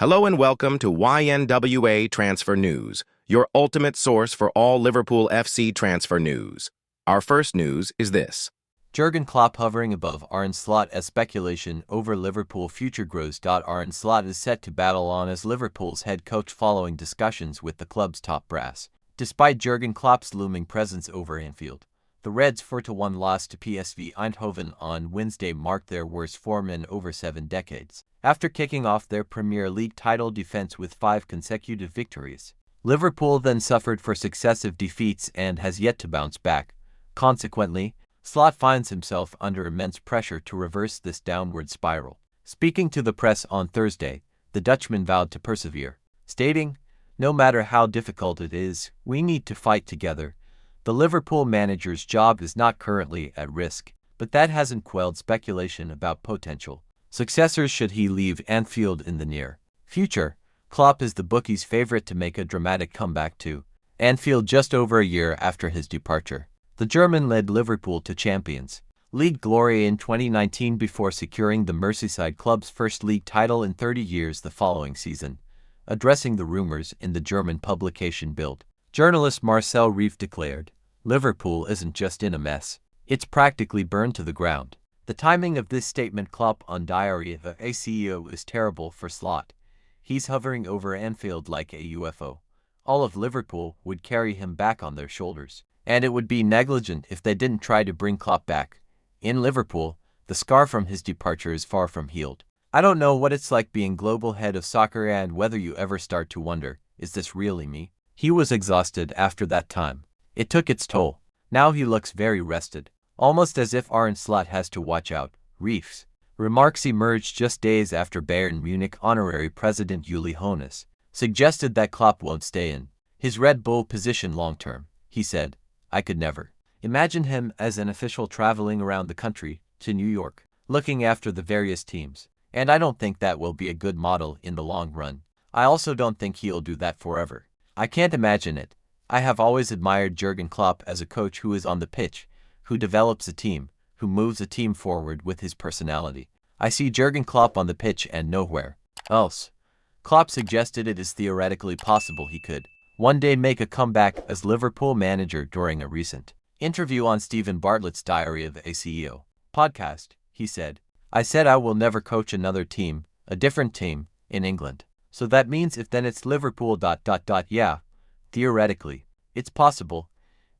Hello and welcome to YNWA Transfer News, your ultimate source for all Liverpool FC transfer news. Our first news is this. Jurgen Klopp hovering above Arne Slot as speculation over Liverpool future grows. Arne Slot is set to battle on as Liverpool's head coach following discussions with the club's top brass. Despite Jurgen Klopp's looming presence over Anfield, the Reds' 4-1 loss to PSV Eindhoven on Wednesday marked their worst form in over 7 decades. After kicking off their Premier League title defense with 5 consecutive victories, Liverpool then suffered for successive defeats and has yet to bounce back. Consequently, Slot finds himself under immense pressure to reverse this downward spiral. Speaking to the press on Thursday, the Dutchman vowed to persevere, stating, "No matter how difficult it is, we need to fight together. The Liverpool manager's job is not currently at risk, but that hasn't quelled speculation about potential successors should he leave Anfield in the near future." Klopp is the bookies' favorite to make a dramatic comeback to Anfield just over a year after his departure. The German led Liverpool to Champions League glory in 2019 before securing the Merseyside club's first league title in 30 years the following season. Addressing the rumors in the German publication Bild, journalist Marcel Reif declared, "Liverpool isn't just in a mess, it's practically burned to the ground." The timing of this statement Klopp on Diary of a CEO is terrible for Slot. He's hovering over Anfield like a UFO. All of Liverpool would carry him back on their shoulders, and it would be negligent if they didn't try to bring Klopp back. In Liverpool, the scar from his departure is far from healed. I don't know what it's like being global head of soccer and whether you ever start to wonder, is this really me? He was exhausted after that time. It took its toll. Now he looks very rested, almost as if Arne Slot has to watch out. Reif's remarks emerged just days after Bayern Munich honorary president Uli Hoeneß suggested that Klopp won't stay in his Red Bull position long-term. He said, "I could never imagine him as an official traveling around the country to New York, looking after the various teams, and I don't think that will be a good model in the long run. I also don't think he'll do that forever. I can't imagine it. I have always admired Jurgen Klopp as a coach who is on the pitch, who develops a team, who moves a team forward with his personality. I see Jurgen Klopp on the pitch and nowhere else." Klopp suggested it is theoretically possible he could one day make a comeback as Liverpool manager during a recent interview on Stephen Bartlett's Diary of a CEO podcast. He said, "I said I will never coach another team, a different team, in England. So that means if then it's Liverpool ... Yeah, theoretically, it's possible."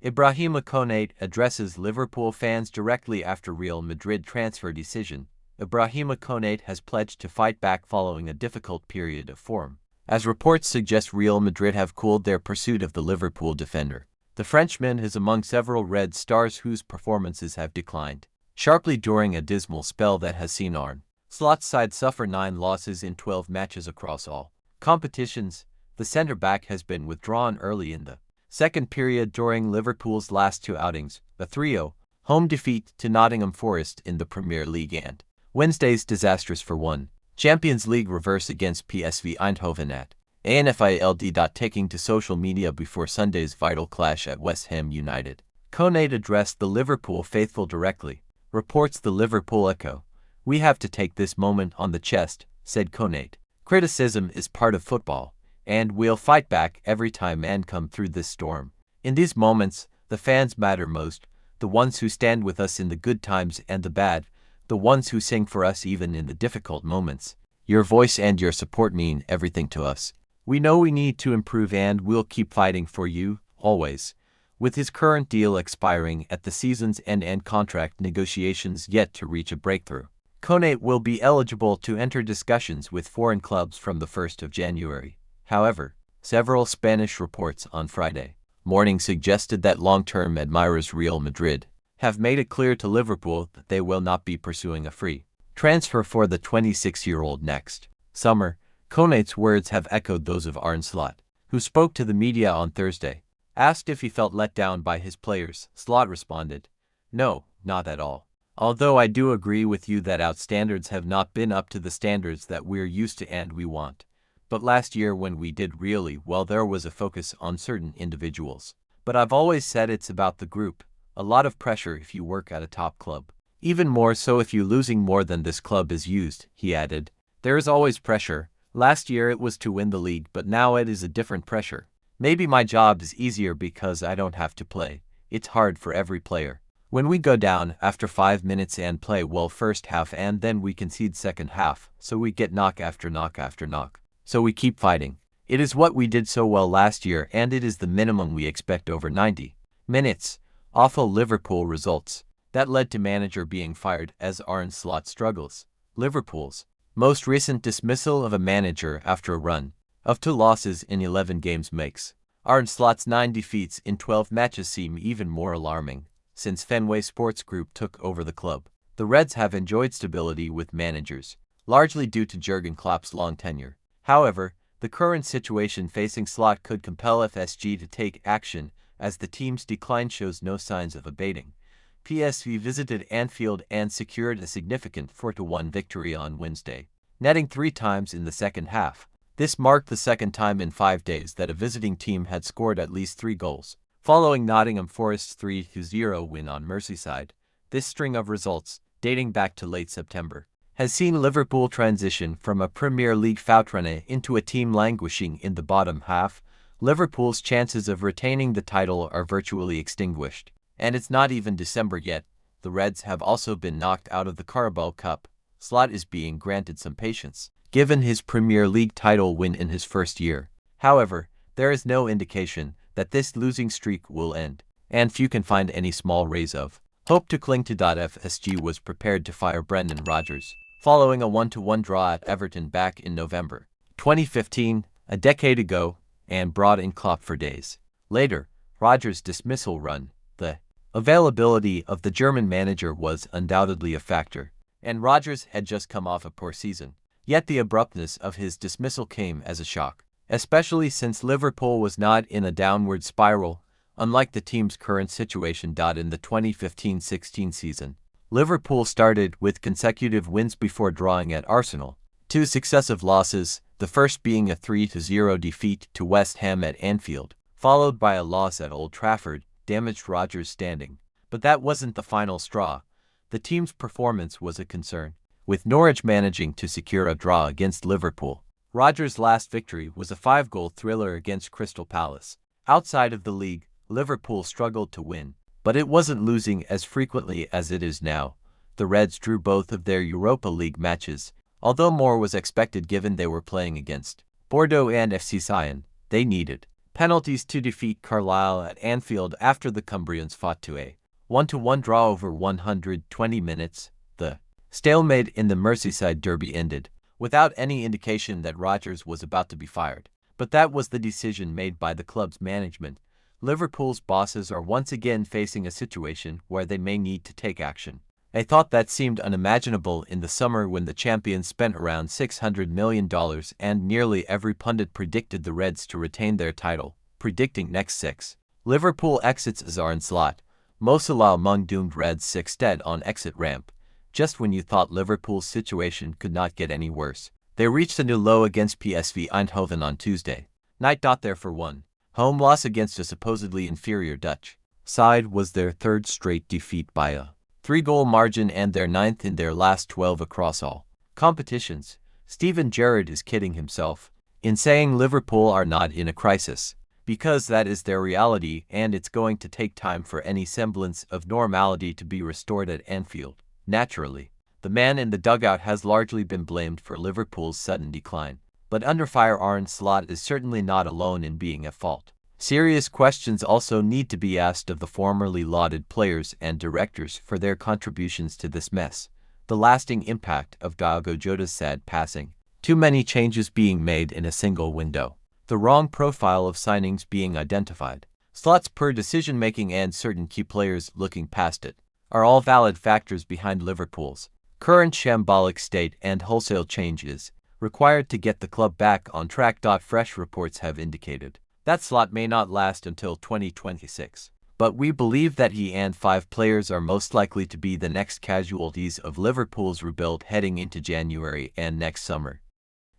Ibrahima Konate addresses Liverpool fans directly after Real Madrid transfer decision. Ibrahima Konate has pledged to fight back following a difficult period of form, as reports suggest Real Madrid have cooled their pursuit of the Liverpool defender. The Frenchman is among several Red Stars whose performances have declined sharply during a dismal spell that has seen Arne Slot's side suffer 9 losses in 12 matches across all competitions. The centre-back has been withdrawn early in the second period during Liverpool's last 2 outings, a 3-0 home defeat to Nottingham Forest in the Premier League and Wednesday's disastrous 4-1 Champions League reverse against PSV Eindhoven at Anfield. Taking to social media before Sunday's vital clash at West Ham United, Konate addressed the Liverpool faithful directly. Reports the Liverpool Echo, "We have to take this moment on the chest," said Konate. "Criticism is part of football, and we'll fight back every time and come through this storm. In these moments, the fans matter most, the ones who stand with us in the good times and the bad, the ones who sing for us even in the difficult moments. Your voice and your support mean everything to us. We know we need to improve and we'll keep fighting for you, always." With his current deal expiring at the season's end and contract negotiations yet to reach a breakthrough, Konate will be eligible to enter discussions with foreign clubs from the 1st of January. However, several Spanish reports on Friday morning suggested that long-term admirers Real Madrid have made it clear to Liverpool that they will not be pursuing a free transfer for the 26-year-old next summer. Konate's words have echoed those of Arne Slot, who spoke to the media on Thursday. Asked if he felt let down by his players, Slot responded, "No, not at all. Although I do agree with you that our standards have not been up to the standards that we're used to and we want. But last year when we did really well there was a focus on certain individuals. But I've always said it's about the group. A lot of pressure if you work at a top club. Even more so if you're losing more than this club is used," he added. "There is always pressure, Last year it was to win the league, but now it is a different pressure. Maybe my job is easier because I don't have to play. It's hard for every player. When we go down after 5 minutes and play well first half and then we concede second half, so we get knock after knock after knock. So we keep fighting. It is what we did so well last year and it is the minimum we expect over 90 minutes. Awful Liverpool results. That led to manager being fired as Arne Slot struggles. Liverpool's most recent dismissal of a manager after a run of 2 losses in 11 games makes Arne Slot's 9 defeats in 12 matches seem even more alarming. Since Fenway Sports Group took over the club, the Reds have enjoyed stability with managers, largely due to Jurgen Klopp's long tenure. However, the current situation facing Slot could compel FSG to take action as the team's decline shows no signs of abating. PSV visited Anfield and secured a significant 4-1 victory on Wednesday, netting 3 times in the second half. This marked the second time in 5 days that a visiting team had scored at least 3 goals. Following Nottingham Forest's 3-0 win on Merseyside, this string of results, dating back to late September, has seen Liverpool transition from a Premier League frontrunner into a team languishing in the bottom half. Liverpool's chances of retaining the title are virtually extinguished. And it's not even December yet. The Reds have also been knocked out of the Carabao Cup. Slot is being granted some patience, given his Premier League title win in his first year. However, there is no indication that this losing streak will end, and few can find any small rays of hope to cling to. FSG was prepared to fire Brendan Rodgers, following a 1-1 draw at Everton back in November 2015, a decade ago, and brought in Klopp for days. Later, Rodgers' dismissal run, the availability of the German manager was undoubtedly a factor, and Rodgers had just come off a poor season. Yet the abruptness of his dismissal came as a shock, especially since Liverpool was not in a downward spiral, unlike the team's current situation. In the 2015-16 season, Liverpool started with consecutive wins before drawing at Arsenal. 2 successive losses, the first being a 3-0 defeat to West Ham at Anfield, followed by a loss at Old Trafford, damaged Rodgers' standing. But that wasn't the final straw. The team's performance was a concern, with Norwich managing to secure a draw against Liverpool. Rodgers' last victory was a 5-goal thriller against Crystal Palace. Outside of the league, Liverpool struggled to win, but it wasn't losing as frequently as it is now. The Reds drew both of their Europa League matches, although more was expected given they were playing against Bordeaux and FC Sion. They needed penalties to defeat Carlisle at Anfield after the Cumbrians fought to a 1-1 draw over 120 minutes. The stalemate in the Merseyside derby ended without any indication that Rodgers was about to be fired. But that was the decision made by the club's management. Liverpool's bosses are once again facing a situation where they may need to take action. A thought that seemed unimaginable in the summer when the champions spent around $600 million and nearly every pundit predicted the Reds to retain their title, predicting next 6. Liverpool exits as Arne Slot. Mo Salah among doomed Reds 6 dead on exit ramp. Just when you thought Liverpool's situation could not get any worse, they reached a new low against PSV Eindhoven on Tuesday night. Their 4-1 home loss against a supposedly inferior Dutch side was their 3rd straight defeat by a 3-goal margin and their 9th in their last 12 across all competitions. Steven Gerrard is kidding himself in saying Liverpool are not in a crisis, because that is their reality and it's going to take time for any semblance of normality to be restored at Anfield. Naturally, the man in the dugout has largely been blamed for Liverpool's sudden decline, but under fire Arne Slot is certainly not alone in being at fault. Serious questions also need to be asked of the formerly lauded players and directors for their contributions to this mess. The lasting impact of Diogo Jota's sad passing, too many changes being made in a single window, the wrong profile of signings being identified, Slot's poor decision-making and certain key players looking past it, are all valid factors behind Liverpool's current shambolic state and wholesale changes required to get the club back on track. Fresh reports have indicated that Slot may not last until 2026, but we believe that he and 5 players are most likely to be the next casualties of Liverpool's rebuild heading into January and next summer.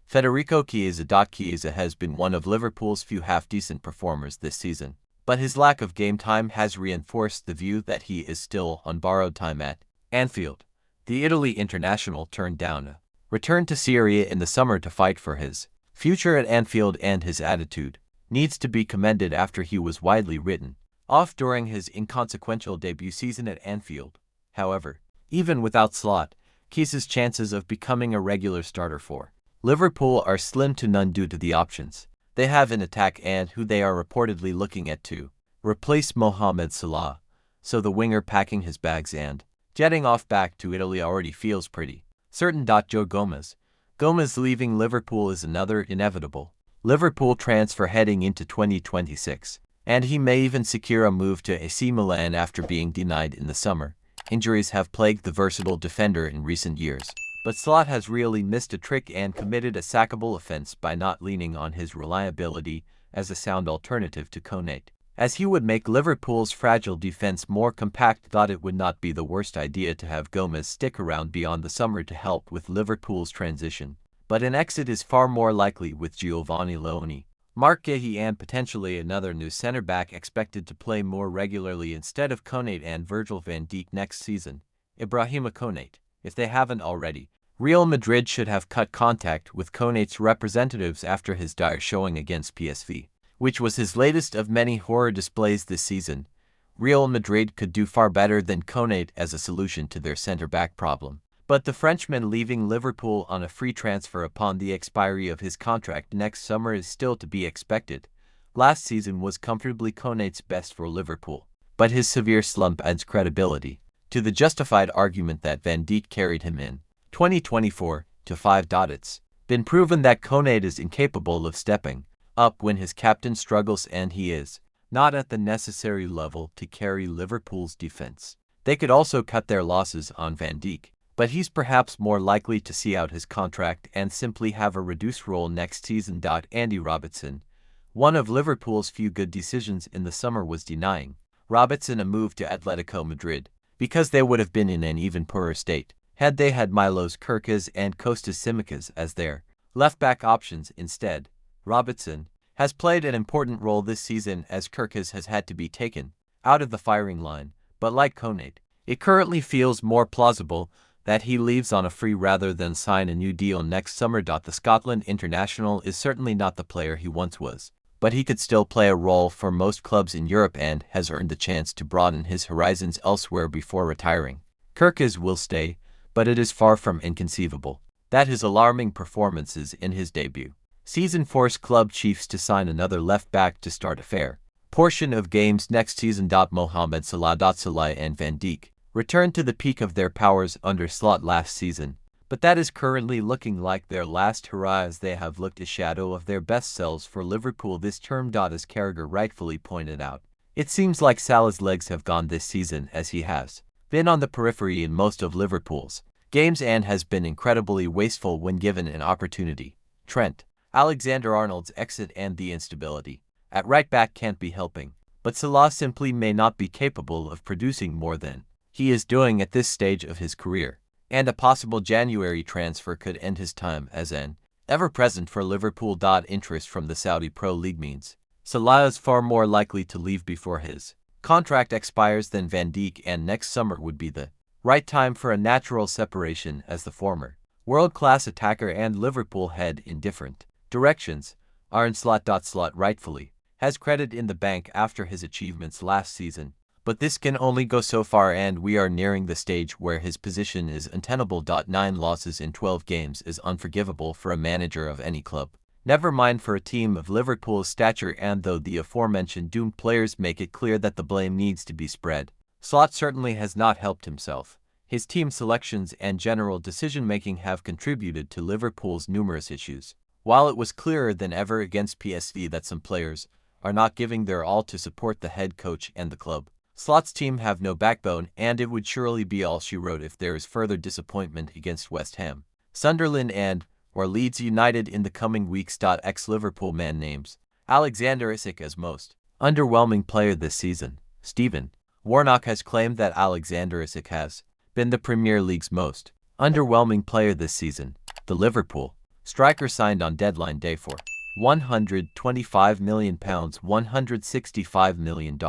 Federico Chiesa. Chiesa has been one of Liverpool's few half-decent performers this season, but his lack of game time has reinforced the view that he is still on borrowed time at Anfield. The Italy international turned down a returned to Syria in the summer to fight for his future at Anfield, and his attitude needs to be commended after he was widely written off during his inconsequential debut season at Anfield. However, even without Slot, Keys's chances of becoming a regular starter for Liverpool are slim to none due to the options they have in attack and who they are reportedly looking at to replace Mohamed Salah, so the winger packing his bags and jetting off back to Italy already feels pretty certain. Joe Gomez leaving Liverpool is another inevitable Liverpool transfer heading into 2026, and he may even secure a move to AC Milan after being denied in the summer. Injuries have plagued the versatile defender in recent years, but Slot has really missed a trick and committed a sackable offense by not leaning on his reliability as a sound alternative to Konate, as he would make Liverpool's fragile defense more compact. It would not be the worst idea to have Gomez stick around beyond the summer to help with Liverpool's transition, but an exit is far more likely with Giovanni Leone, Mark Guehi, and potentially another new centre-back expected to play more regularly instead of Konate and Virgil van Dijk next season, Ibrahima Konate, if they haven't already. Real Madrid should have cut contact with Konate's representatives after his dire showing against PSV, which was his latest of many horror displays this season. Real Madrid could do far better than Konate as a solution to their centre-back problem. But the Frenchman leaving Liverpool on a free transfer upon the expiry of his contract next summer is still to be expected. Last season was comfortably Konate's best for Liverpool, but his severe slump adds credibility to the justified argument that Van Dijk carried him in 2024 to 5. It's been proven that Konate is incapable of stepping up when his captain struggles, and he is not at the necessary level to carry Liverpool's defense. They could also cut their losses on Van Dijk, but he's perhaps more likely to see out his contract and simply have a reduced role next season. Andy Robertson, one of Liverpool's few good decisions in the summer, was denying Robertson a move to Atletico Madrid because they would have been in an even poorer state had they had Milos Kerkez and Kostas Tsimikas as their left-back options instead. Robertson has played an important role this season as Kerkez has had to be taken out of the firing line, but like Konate, it currently feels more plausible that he leaves on a free rather than sign a new deal next summer. The Scotland international is certainly not the player he once was, but he could still play a role for most clubs in Europe and has earned the chance to broaden his horizons elsewhere before retiring. Kerkez will stay, but it is far from inconceivable that his alarming performances in his debut season force club chiefs to sign another left-back to start a fair portion of games next season. Mohamed Salah, and Van Dijk returned to the peak of their powers under Slot last season, but that is currently looking like their last hurrah, as they have looked a shadow of their best selves for Liverpool this term. As Carragher rightfully pointed out, it seems like Salah's legs have gone this season, as he has been on the periphery in most of Liverpool's games and has been incredibly wasteful when given an opportunity. Trent Alexander-Arnold's exit and the instability at right back can't be helping, but Salah simply may not be capable of producing more than he is doing at this stage of his career, and a possible January transfer could end his time as an ever-present for Liverpool. Interest from the Saudi Pro League means Salah is far more likely to leave before his contract expires than Van Dijk, and next summer would be the right time for a natural separation as the former world-class attacker and Liverpool head in different directions. Arne Slot rightfully has credit in the bank after his achievements last season, but this can only go so far, and we are nearing the stage where his position is untenable. 9 losses in 12 games is unforgivable for a manager of any club, never mind for a team of Liverpool's stature, and though the aforementioned doomed players make it clear that the blame needs to be spread, Slot certainly has not helped himself. His team selections and general decision-making have contributed to Liverpool's numerous issues. While it was clearer than ever against PSV that some players are not giving their all to support the head coach and the club, Slot's team have no backbone, and it would surely be all she wrote if there is further disappointment against West Ham, Sunderland or Leeds United in the coming weeks. Ex-Liverpool man names Alexander Isak as most underwhelming player this season. Stephen Warnock has claimed that Alexander Isak has been the Premier League's most underwhelming player this season. The Liverpool striker signed on deadline day for £125 million, $165 million.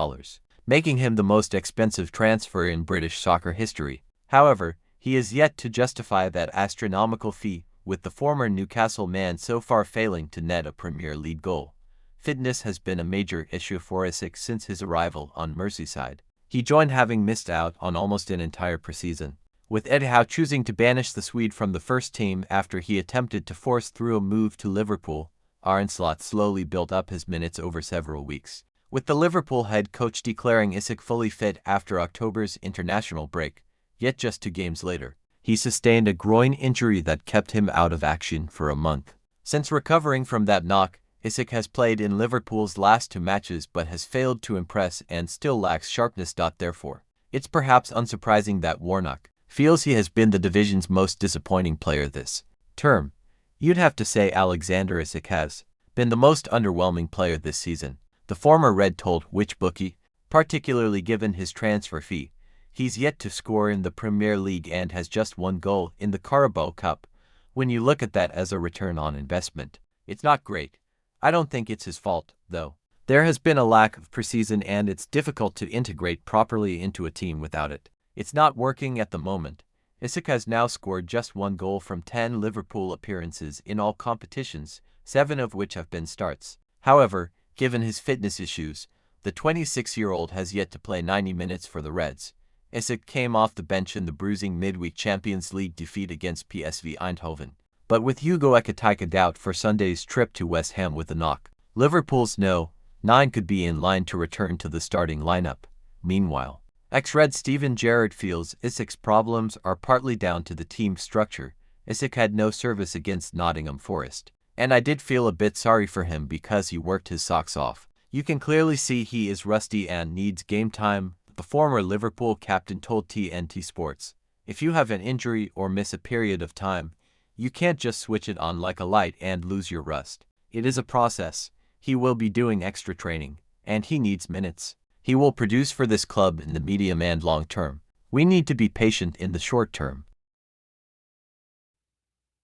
Making him the most expensive transfer in British soccer history. However, he is yet to justify that astronomical fee, with the former Newcastle man so far failing to net a Premier League goal. Fitness has been a major issue for Isak since his arrival on Merseyside. He joined having missed out on almost an entire preseason, with Eddie Howe choosing to banish the Swede from the first team after he attempted to force through a move to Liverpool. Arne Slot slowly built up his minutes over several weeks, with the Liverpool head coach declaring Isak fully fit after October's international break. Yet just 2 games later, he sustained a groin injury that kept him out of action for a month. Since recovering from that knock, Isak has played in Liverpool's last 2 matches but has failed to impress and still lacks sharpness. Therefore, it's perhaps unsurprising that Warnock feels he has been the division's most disappointing player this term. You'd have to say Alexander Isak has been the most underwhelming player this season. The former Red told which bookie, particularly given his transfer fee, he's yet to score in the Premier League and has just 1 goal in the Carabao Cup. When you look at that as a return on investment, it's not great. I don't think it's his fault, though. There has been a lack of preseason and it's difficult to integrate properly into a team without it. It's not working at the moment. Isak has now scored just 1 goal from 10 Liverpool appearances in all competitions, 7 of which have been starts. However, given his fitness issues, the 26-year-old has yet to play 90 minutes for the Reds. Isak came off the bench in the bruising midweek Champions League defeat against PSV Eindhoven, but with Hugo Ekitike out for Sunday's trip to West Ham with a knock, Liverpool's No.9 could be in line to return to the starting lineup. Meanwhile, ex-Red Steven Gerrard feels Isak's problems are partly down to the team structure. Isak had no service against Nottingham Forest, and I did feel a bit sorry for him because he worked his socks off. You can clearly see he is rusty and needs game time, the former Liverpool captain told TNT Sports. If you have an injury or miss a period of time, you can't just switch it on like a light and lose your rust. It is a process. He will be doing extra training, and he needs minutes. He will produce for this club in the medium and long term. We need to be patient in the short term.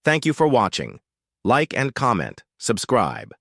Thank you for watching. Like and comment, subscribe.